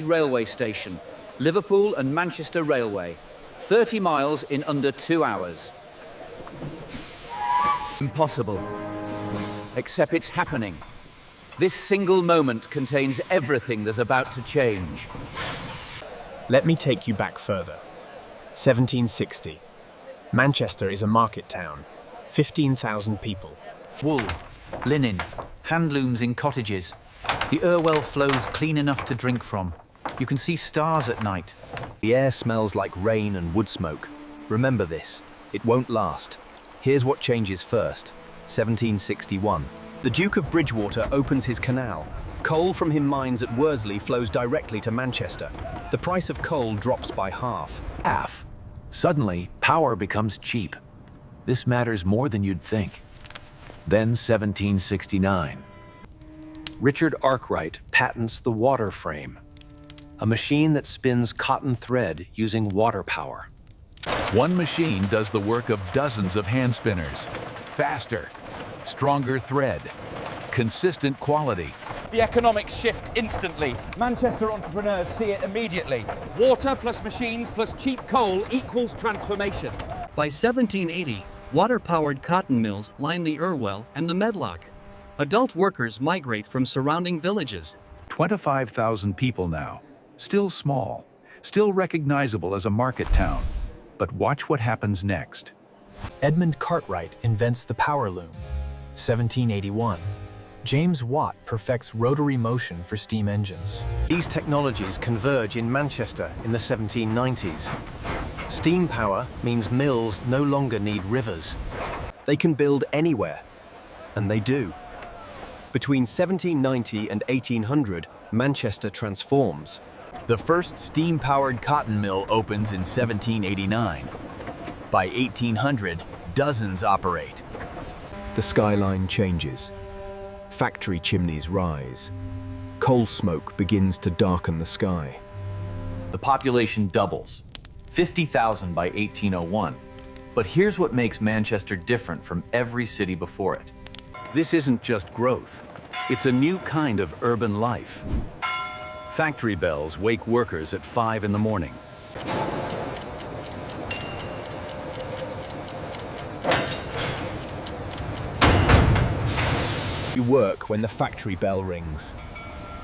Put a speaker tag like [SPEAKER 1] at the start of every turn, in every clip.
[SPEAKER 1] Railway station, Liverpool and Manchester Railway, 30 miles in under 2 hours. Impossible. Except it's happening. This single moment contains everything that's about to change.
[SPEAKER 2] Let me take you back further. 1760. Manchester is a market town. 15,000 people.
[SPEAKER 1] Wool, linen, handlooms in cottages. The Irwell flows clean enough to drink from. You can see stars at night.
[SPEAKER 3] The air smells like rain and wood smoke. Remember this, it won't last. Here's what changes first. 1761. The Duke of Bridgewater opens his canal. Coal from his mines at Worsley flows directly to Manchester. The price of coal drops by half.
[SPEAKER 4] Suddenly, power becomes cheap. This matters more than you'd think. Then 1769.
[SPEAKER 3] Richard Arkwright patents the water frame, a machine that spins cotton thread using water power.
[SPEAKER 4] One machine does the work of dozens of hand spinners. Faster, stronger thread, consistent quality.
[SPEAKER 5] The economics shift instantly. Manchester entrepreneurs see it immediately. Water plus machines plus cheap coal equals transformation.
[SPEAKER 6] By 1780, water-powered cotton mills line the Irwell and the Medlock. Adult workers migrate from surrounding villages.
[SPEAKER 7] 25,000 people now. Still small, still recognizable as a market town. But watch what happens next.
[SPEAKER 2] Edmund Cartwright invents the power loom. 1781. James Watt perfects rotary motion for steam engines.
[SPEAKER 3] These technologies converge in Manchester in the 1790s. Steam power means mills no longer need rivers. They can build anywhere, and they do. Between 1790 and 1800, Manchester transforms.
[SPEAKER 4] The first steam-powered cotton mill opens in 1789. By 1800, dozens operate.
[SPEAKER 3] The skyline changes. Factory chimneys rise. Coal smoke begins to darken the sky.
[SPEAKER 4] The population doubles, 50,000 by 1801. But here's what makes Manchester different from every city before it.
[SPEAKER 7] This isn't just growth. It's a new kind of urban life. Factory bells wake workers at 5 in the morning.
[SPEAKER 3] You work when the factory bell rings.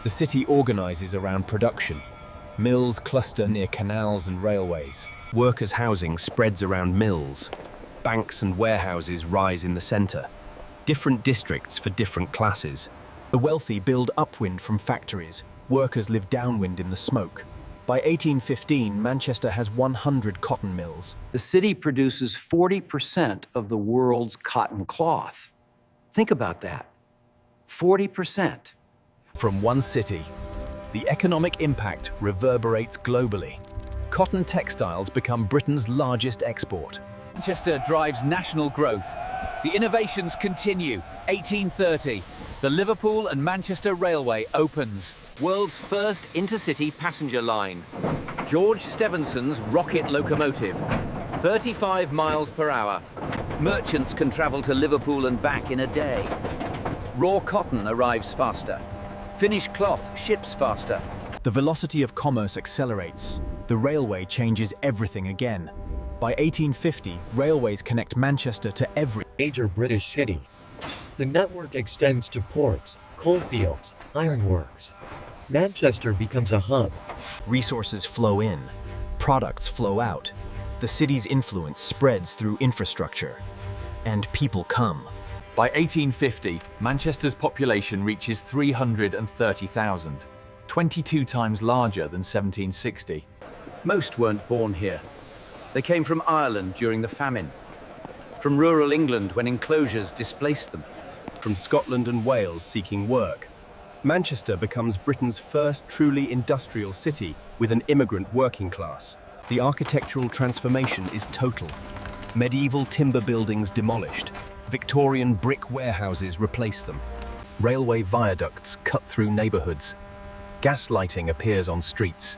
[SPEAKER 3] The city organizes around production. Mills cluster near canals and railways. Workers' housing spreads around mills. Banks and warehouses rise in the center. Different districts for different classes. The wealthy build upwind from factories. Workers live downwind in the smoke. By 1815, Manchester has 100 cotton mills.
[SPEAKER 8] The city produces 40% of the world's cotton cloth. Think about that. 40%.
[SPEAKER 3] From one city, the economic impact reverberates globally. Cotton textiles become Britain's largest export.
[SPEAKER 1] Manchester drives national growth. The innovations continue. 1830, the Liverpool and Manchester Railway opens. World's first intercity passenger line. George Stephenson's rocket locomotive. 35 miles per hour. Merchants can travel to Liverpool and back in a day. Raw cotton arrives faster. Finished cloth ships faster.
[SPEAKER 2] The velocity of commerce accelerates. The railway changes everything again. By 1850, railways connect Manchester to every
[SPEAKER 9] major British city. The network extends to ports, coalfields, ironworks. Manchester becomes a hub.
[SPEAKER 2] Resources flow in, products flow out. The city's influence spreads through infrastructure, and people come.
[SPEAKER 4] By 1850, Manchester's population reaches 330,000, 22 times larger than 1760.
[SPEAKER 1] Most weren't born here. They came from Ireland during the famine, from rural England when enclosures displaced them,
[SPEAKER 3] from Scotland and Wales seeking work. Manchester becomes Britain's first truly industrial city with an immigrant working class. The architectural transformation is total. Medieval timber buildings demolished. Victorian brick warehouses replace them. Railway viaducts cut through neighborhoods. Gas lighting appears on streets.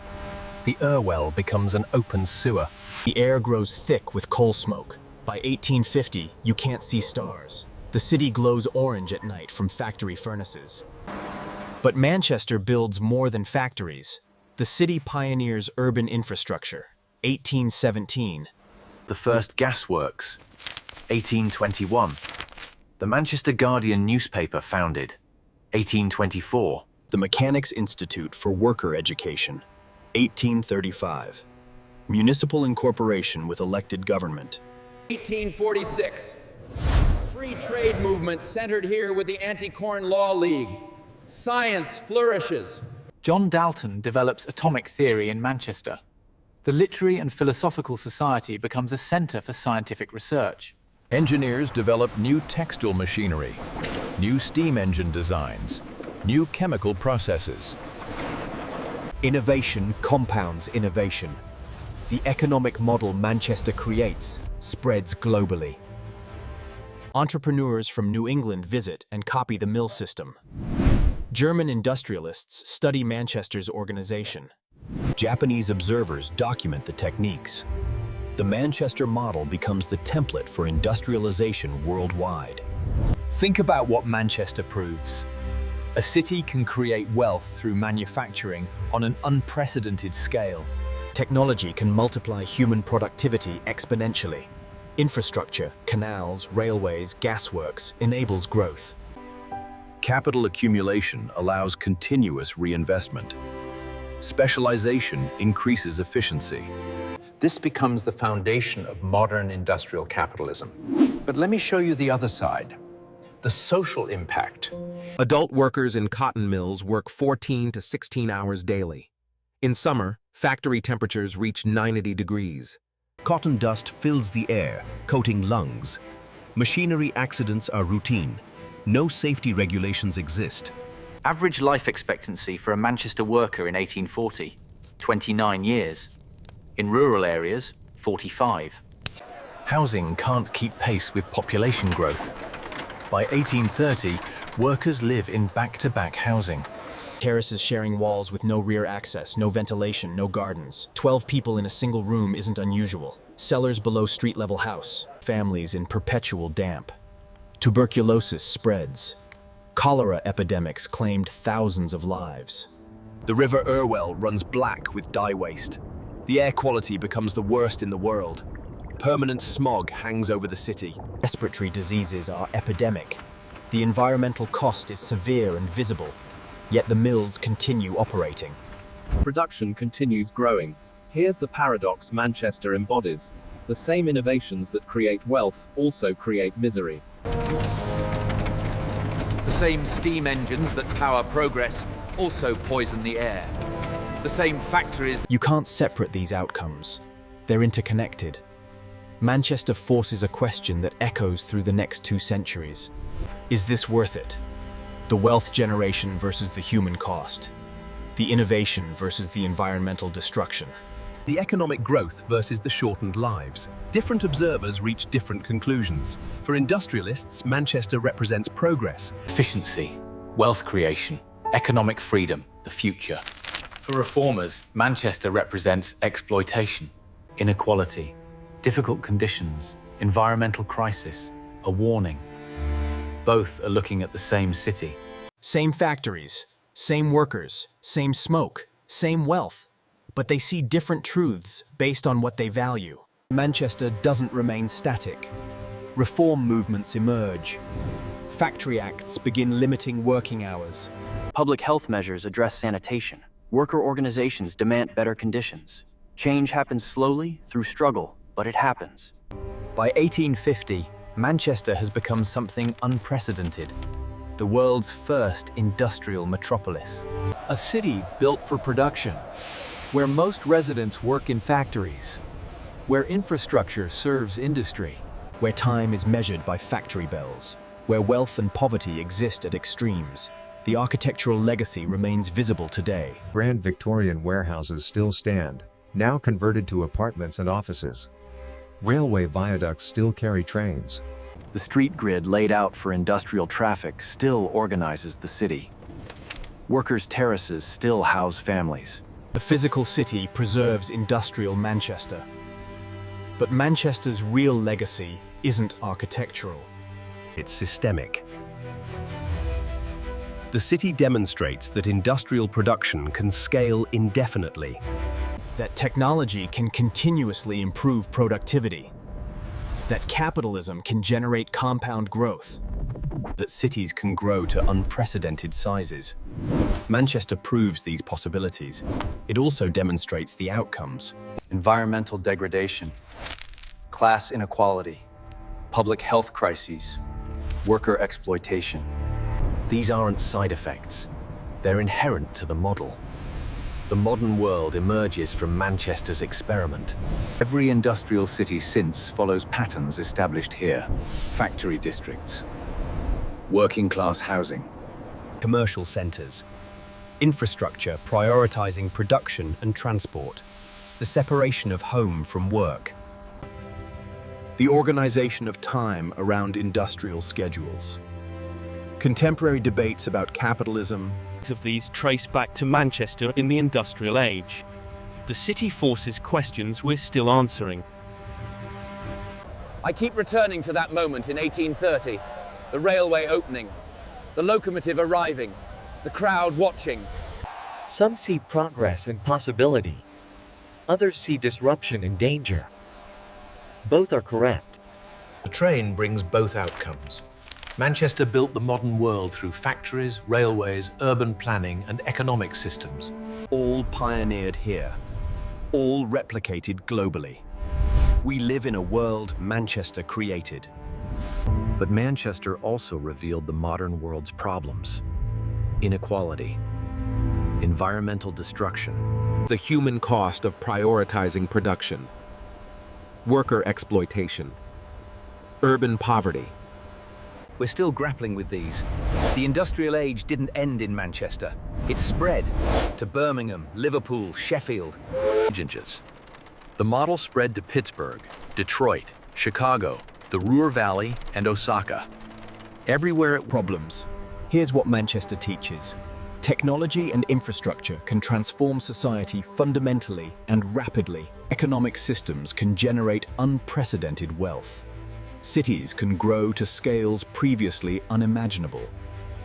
[SPEAKER 3] The Irwell becomes an open sewer.
[SPEAKER 2] The air grows thick with coal smoke. By 1850, you can't see stars. The city glows orange at night from factory furnaces. But Manchester builds more than factories. The city pioneers urban infrastructure, 1817.
[SPEAKER 4] The first gasworks, 1821. The Manchester Guardian newspaper founded, 1824.
[SPEAKER 2] The Mechanics' Institute for Worker Education, 1835. Municipal incorporation with elected government.
[SPEAKER 5] 1846. Free trade movement centered here with the Anti-Corn Law League. Science flourishes.
[SPEAKER 4] John Dalton develops atomic theory in Manchester. The Literary and Philosophical Society becomes a centre for scientific research.
[SPEAKER 7] Engineers develop new textile machinery, new steam engine designs, new chemical processes.
[SPEAKER 3] Innovation compounds innovation. The economic model Manchester creates spreads globally.
[SPEAKER 2] Entrepreneurs from New England visit and copy the mill system. German industrialists study Manchester's organization.
[SPEAKER 3] Japanese observers document the techniques. The Manchester model becomes the template for industrialization worldwide.
[SPEAKER 1] Think about what Manchester proves. A city can create wealth through manufacturing on an unprecedented scale.
[SPEAKER 2] Technology can multiply human productivity exponentially. Infrastructure, canals, railways, gasworks enables growth.
[SPEAKER 7] Capital accumulation allows continuous reinvestment. Specialization increases efficiency.
[SPEAKER 10] This becomes the foundation of modern industrial capitalism. But let me show you the other side, the social impact.
[SPEAKER 11] Adult workers in cotton mills work 14 to 16 hours daily. In summer, factory temperatures reach 90 degrees.
[SPEAKER 12] Cotton dust fills the air, coating lungs. Machinery accidents are routine. No safety regulations exist.
[SPEAKER 4] Average life expectancy for a Manchester worker in 1840, 29 years. In rural areas, 45. Housing can't keep pace with population growth. By 1830, workers live in back-to-back housing.
[SPEAKER 2] Terraces sharing walls with no rear access, no ventilation, no gardens. 12 people in a single room isn't unusual. Cellars below street-level house. Families in perpetual damp. Tuberculosis spreads. Cholera epidemics claimed thousands of lives.
[SPEAKER 3] The River Irwell runs black with dye waste. The air quality becomes the worst in the world. Permanent smog hangs over the city.
[SPEAKER 2] Respiratory diseases are epidemic. The environmental cost is severe and visible, yet the mills continue operating.
[SPEAKER 13] Production continues growing. Here's the paradox Manchester embodies. The same innovations that create wealth also create misery.
[SPEAKER 5] The same steam engines that power progress also poison the air. The same factories.
[SPEAKER 2] You can't separate these outcomes. They're interconnected. Manchester forces a question that echoes through the next 2 centuries. Is this worth it? The wealth generation versus the human cost. The innovation versus the environmental destruction.
[SPEAKER 12] The economic growth versus the shortened lives. Different observers reach different conclusions. For industrialists, Manchester represents progress.
[SPEAKER 4] Efficiency, wealth creation, economic freedom, the future. For reformers, Manchester represents exploitation, inequality, difficult conditions, environmental crisis, a warning. Both are looking at the same city.
[SPEAKER 2] Same factories, same workers, same smoke, same wealth. But they see different truths based on what they value.
[SPEAKER 3] Manchester doesn't remain static. Reform movements emerge. Factory acts begin limiting working hours.
[SPEAKER 14] Public health measures address sanitation. Worker organizations demand better conditions. Change happens slowly through struggle, but it happens.
[SPEAKER 4] By 1850, Manchester has become something unprecedented. The world's first industrial metropolis.
[SPEAKER 1] A city built for production, where most residents work in factories, where infrastructure serves industry,
[SPEAKER 2] where time is measured by factory bells, where wealth and poverty exist at extremes. The architectural legacy remains visible today.
[SPEAKER 15] Grand Victorian warehouses still stand, now converted to apartments and offices. Railway viaducts still carry trains.
[SPEAKER 14] The street grid laid out for industrial traffic still organizes the city. Workers' terraces still house families.
[SPEAKER 2] The physical city preserves industrial Manchester. But Manchester's real legacy isn't architectural.
[SPEAKER 12] It's systemic. The city demonstrates that industrial production can scale indefinitely.
[SPEAKER 2] That technology can continuously improve productivity. That capitalism can generate compound growth.
[SPEAKER 3] That cities can grow to unprecedented sizes. Manchester proves these possibilities. It also demonstrates the outcomes.
[SPEAKER 14] Environmental degradation, class inequality, public health crises, worker exploitation.
[SPEAKER 3] These aren't side effects. They're inherent to the model. The modern world emerges from Manchester's experiment.
[SPEAKER 7] Every industrial city since follows patterns established here. Factory districts, working-class housing,
[SPEAKER 3] Commercial centres, infrastructure prioritizing production and transport, the separation of home from work,
[SPEAKER 7] the organization of time around industrial schedules, contemporary debates about capitalism.
[SPEAKER 16] Of these trace back to Manchester in the industrial age. The city forces questions we're still answering.
[SPEAKER 5] I keep returning to that moment in 1830, the railway opening, the locomotive arriving, the crowd watching.
[SPEAKER 9] Some see progress and possibility. Others see disruption and danger. Both are correct.
[SPEAKER 10] The train brings both outcomes. Manchester built the modern world through factories, railways, urban planning, and economic systems.
[SPEAKER 3] all pioneered here, all replicated globally. We live in a world Manchester created.
[SPEAKER 11] But Manchester also revealed the modern world's problems: inequality, environmental destruction, the human cost of prioritizing production, worker exploitation, urban poverty.
[SPEAKER 1] We're still grappling with these. The industrial age didn't end in Manchester. It spread to Birmingham, Liverpool, Sheffield.
[SPEAKER 7] The model spread to Pittsburgh, Detroit, Chicago, the Ruhr Valley, and Osaka.
[SPEAKER 2] Everywhere it problems. Here's what Manchester teaches. Technology and infrastructure can transform society fundamentally and rapidly. Economic systems can generate unprecedented wealth. Cities can grow to scales previously unimaginable.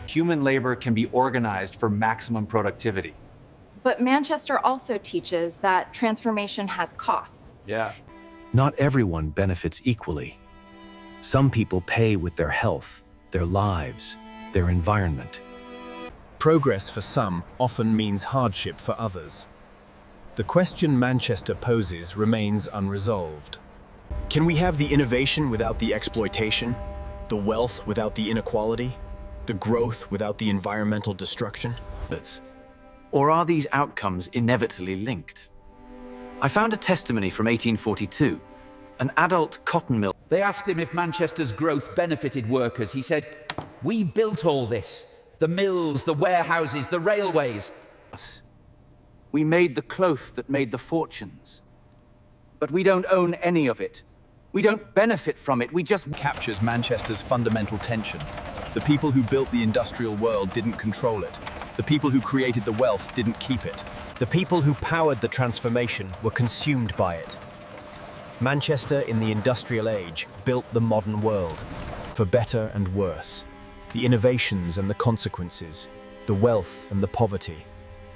[SPEAKER 17] Human labor can be organized for maximum productivity.
[SPEAKER 18] But Manchester also teaches that transformation has costs.
[SPEAKER 17] Yeah.
[SPEAKER 11] Not everyone benefits equally. Some people pay with their health, their lives, their environment.
[SPEAKER 2] Progress for some often means hardship for others. The question Manchester poses remains unresolved. Can we have the innovation without the exploitation? The wealth without the inequality? The growth without the environmental destruction?
[SPEAKER 1] Or are these outcomes inevitably linked? I found a testimony from 1842, an adult cotton mill.
[SPEAKER 5] They asked him if Manchester's growth benefited workers. He said, "We built all this. The mills, the warehouses, the railways.
[SPEAKER 1] We made the cloth that made the fortunes. But we don't own any of it. We don't benefit from it. We just..."
[SPEAKER 3] Captures Manchester's fundamental tension. The people who built the industrial world didn't control it. The people who created the wealth didn't keep it. The people who powered the transformation were consumed by it. Manchester in the industrial age built the modern world, for better and worse. The innovations and the consequences, the wealth and the poverty,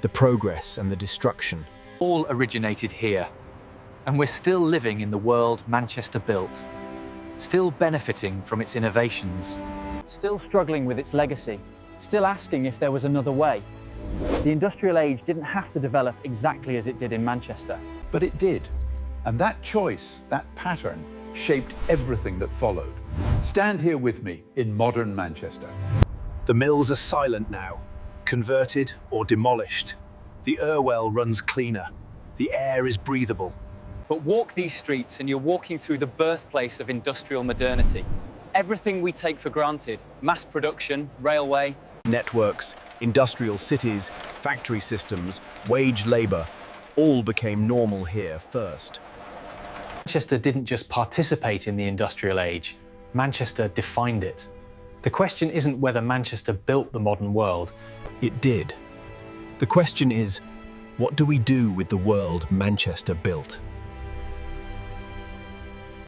[SPEAKER 3] the progress and the destruction.
[SPEAKER 1] All originated here. And we're still living in the world Manchester built. Still benefiting from its innovations.
[SPEAKER 14] Still struggling with its legacy. Still asking if there was another way. The industrial age didn't have to develop exactly as it did in Manchester.
[SPEAKER 19] But it did. And that choice, that pattern, shaped everything that followed. Stand here with me in modern Manchester.
[SPEAKER 12] The mills are silent now, converted or demolished. The Irwell runs cleaner. The air is breathable.
[SPEAKER 14] But walk these streets and you're walking through the birthplace of industrial modernity. Everything we take for granted, mass production, railway,
[SPEAKER 3] Networks, industrial cities, factory systems, wage labor, all became normal here first.
[SPEAKER 4] Manchester didn't just participate in the industrial age, Manchester defined it. The question isn't whether Manchester built the modern world.
[SPEAKER 3] It did. The question is, what do we do with the world Manchester built?